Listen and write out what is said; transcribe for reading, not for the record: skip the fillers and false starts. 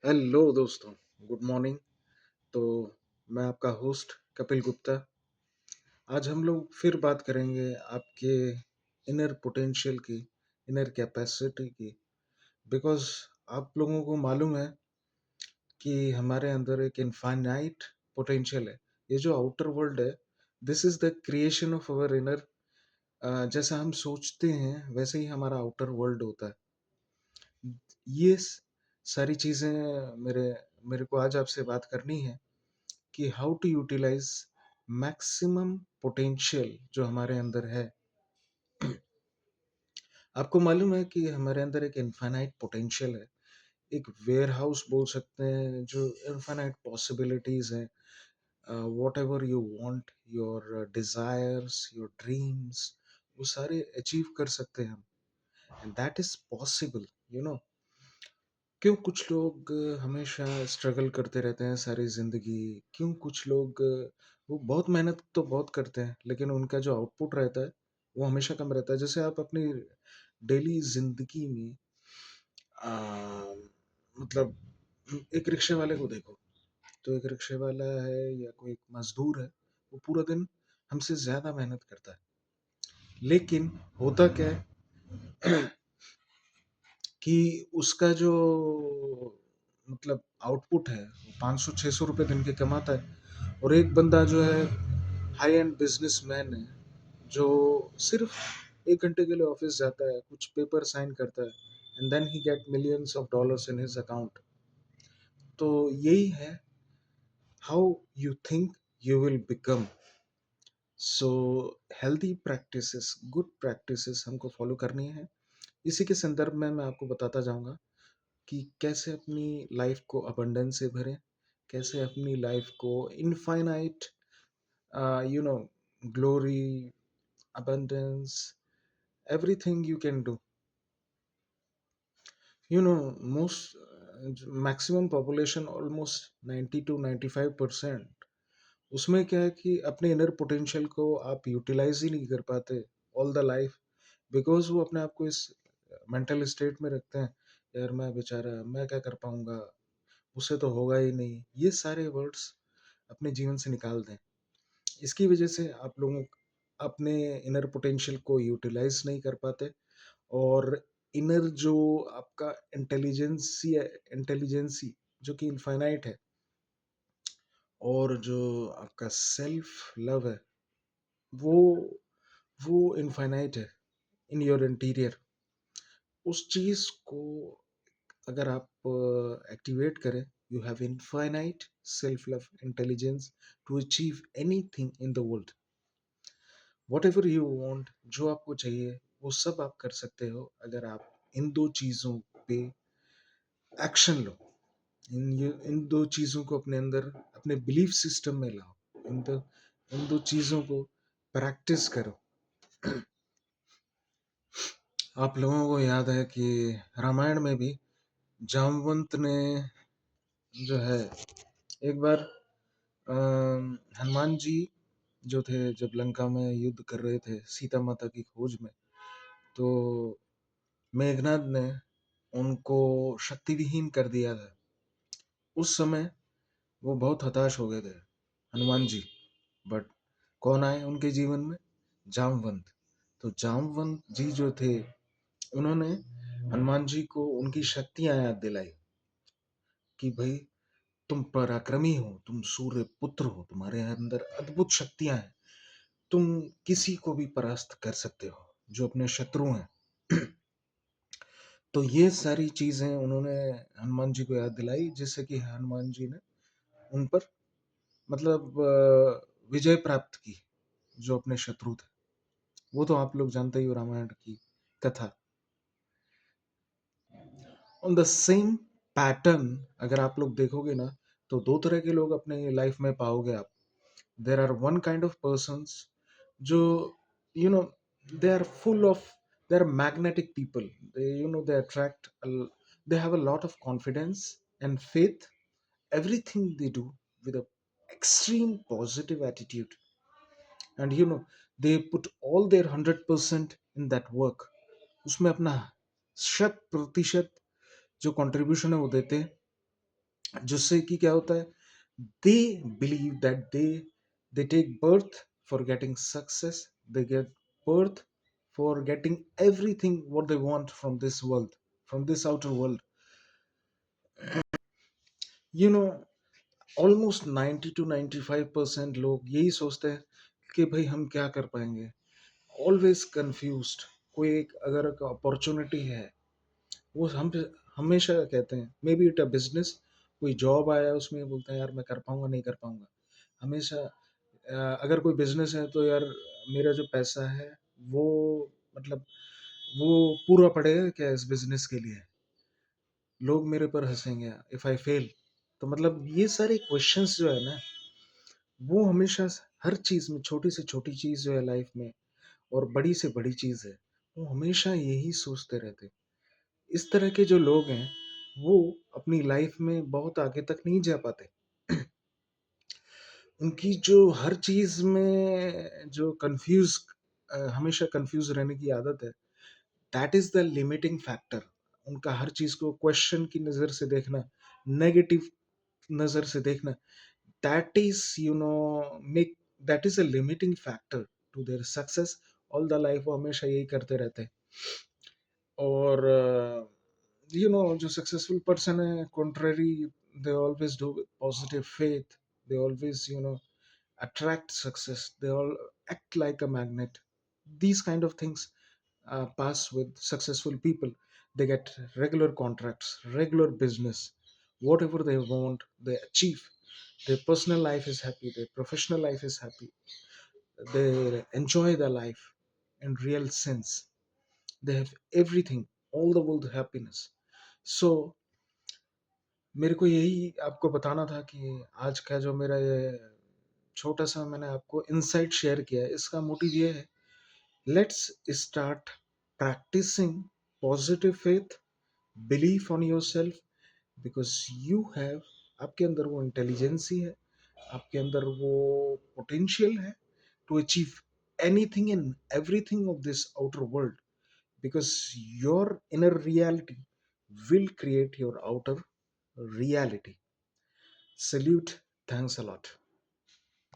Hello दोस्तों, good morning. तो मैं आपका होस्ट कपिल गुप्ता। आज हम लोग फिर बात करेंगे आपके इनर पोटेंशियल की, इनर कैपेसिटी की। बिकॉज़ आप लोगों को मालूम है कि हमारे अंदर एक इनफाइनाइट पोटेंशियल है। ये जो आउटर वर्ल्ड है, this is the creation of our inner. जैसा हम सोचते हैं, वैसे ही हमारा आउटर वर्ल्ड होता है। ये सारी चीज़ें मेरे मेरे को आज आपसे बात करनी है कि how to utilise maximum potential जो हमारे अंदर है। आपको मालूम है कि हमारे अंदर एक इनफाइनाइट पोटेंशियल है, एक वेयर हाउस बोल सकते हैं जो इनफाइनाइट पॉसिबिलिटीज है। What ever you want, your desires, your dreams, वो सारे अचीव कर सकते हैं हम। And that is possible, you know. क्यों कुछ लोग हमेशा स्ट्रगल करते रहते हैं सारी ज़िंदगी? क्यों कुछ लोग वो बहुत मेहनत तो बहुत करते हैं, लेकिन उनका जो आउटपुट रहता है, वो हमेशा कम रहता है। जैसे आप अपनी डेली ज़िंदगी में अ, मतलब एक रिक्शे वाले को देखो, तो एक रिक्शे वाला है या कोई एक मज़दूर है, वो पूरा दिन हमसे ज़्यादा मेहनत करता है। लेकिन होता क्या है कि उसका जो मतलब आउटपुट है, वो 500-600 रुपए दिन के कमाता है। और एक बंदा जो है हाई एंड बिजनेसमैन है, जो सिर्फ 1 घंटे के लिए ऑफिस जाता है, कुछ पेपर साइन करता है, and then he get millions of dollars in his account. तो यही है, how you think you will become. So healthy practices, good practices हमको फॉलो करनी है। इसी के संदर्भ में मैं आपको बताता जाऊंगा कि कैसे अपनी लाइफ को अबंडेंस से भरें, कैसे अपनी लाइफ को infinite, you know, glory, abundance, everything you can do. You know, most maximum population almost 90 to 95%, उसमें क्या है कि अपने इनर पोटेंशियल को आप यूटिलाइज ही नहीं कर पाते ऑल द लाइफ। बिकॉज वो अपने आप को इस मेंटल स्टेट में रखते हैं, यार मैं बेचारा, मैं क्या कर पाऊंगा, उससे तो होगा ही नहीं। ये सारे वर्ड्स अपने जीवन से निकाल दें। इसकी वजह से आप लोगों अपने इनर पोटेंशियल को यूटिलाइज नहीं कर पाते। और इनर जो आपका इंटेलिजेंसी जो कि इनफाइनाइट है, और जो आपका सेल्फ लव है, वो वो इनफाइनाइट है इन योर इंटीरियर। उस चीज को अगर आप एक्टिवेट करें, you have infinite self love intelligence to achieve anything in the world. Whatever you want, जो आपको चाहिए वो सब आप कर सकते हो, अगर आप इन दो चीजों पे एक्शन लो। इन दो चीजों को अपने अंदर, अपने बिलीफ सिस्टम में लाओ। इन दो चीजों को प्रैक्टिस करो। आप लोगों को याद है कि रामायण में भी जामवंत ने जो है, एक बार हनुमान जी जो थे, जब लंका में युद्ध कर रहे थे सीता माता की खोज में, तो मेघनाद ने उनको शक्ति विहीन कर दिया था। उस समय वो बहुत हताश हो गए थे हनुमान जी। बट कौन आए उनके जीवन में? जामवंत। तो जामवंत जी जो थे, उन्होंने हनुमान जी को उनकी शक्तियां याद दिलाई कि भाई, तुम पराक्रमी हो, तुम सूर्य पुत्र हो, तुम्हारे अंदर अद्भुत शक्तियां हैं, तुम किसी को भी परास्त कर सकते हो जो अपने शत्रु हैं। तो ये सारी चीजें उन्होंने हनुमान जी को याद दिलाई, जिससे कि हनुमान जी ने उन पर मतलब विजय प्राप्त की, जो अपने शत्रु थे। वो तो आप लोग जानते ही हो, रामायण की कथा। ऑन द सेम पैटर्न अगर आप लोग देखोगे ना, तो दो तरह के लोग अपने लाइफ में पाओगे आप। There are one kind of persons जो, you know, they are full of, they are magnetic people. They, you know, they attract, they have a lot of confidence and faith, everything they do with a extreme positive attitude, and you know, they put all their 100% in that work। उसमें अपना 100% जो contribution है वो देते हैं। जिससे कि क्या होता है, they believe that they take birth for getting success, they get birth for getting everything what they want from this world, from this outer world. You know, almost 90 to 95% लोग यही सोचते हैं कि भाई हम क्या कर पाएंगे, ऑलवेज कंफ्यूज्ड। कोई एक अगर अपॉर्चुनिटी है, वो हम हमेशा कहते हैं may be it a business, कोई जॉब आया उसमें बोलते हैं यार मैं कर पाऊंगा नहीं कर पाऊंगा। हमेशा अगर कोई बिजनेस है तो यार मेरा जो पैसा है वो, मतलब वो पूरा पड़ेगा क्या इस बिजनेस के लिए, लोग मेरे पर हंसेंगे इफ आई फेल। तो मतलब ये सारे क्वेश्चंस जो है ना, वो हमेशा हर चीज में, छोटी से छोटी चीज जो है लाइफ में और बड़ी से बड़ी चीज है, वो हमेशा यही सोचते रहते। इस तरह के जो लोग हैं वो अपनी लाइफ में बहुत आगे तक नहीं जा पाते। उनकी जो हर चीज में जो कंफ्यूज, हमेशा कंफ्यूज रहने की आदत है, that is the limiting factor. उनका हर चीज को क्वेश्चन की नजर से देखना, नेगेटिव नजर से देखना, that is make that is a limiting factor to their success. All the life वो हमेशा यही करते रहते हैं। और जो सक्सेसफुल पर्सन है, contrary, they always do with positive faith, they always attract success, they all act like a magnet. These kind of things pass with successful people. They get regular contracts, regular business, whatever they want they achieve. Their personal life is happy, their professional life is happy, they enjoy their life in real sense. They have everything, all the world happiness. So मेरे को यही आपको बताना था कि आज का जो मेरा ये छोटा सा मैंने आपको इनसाइट शेयर किया है, इसका मोटिव ये है, let's start practising positive faith, belief on yourself, because you have, आपके अंदर वो इंटेलिजेंसी है, आपके अंदर वो पोटेंशियल है to achieve anything and everything of this outer world, because your inner reality will create your outer reality. Salute. Thanks a lot.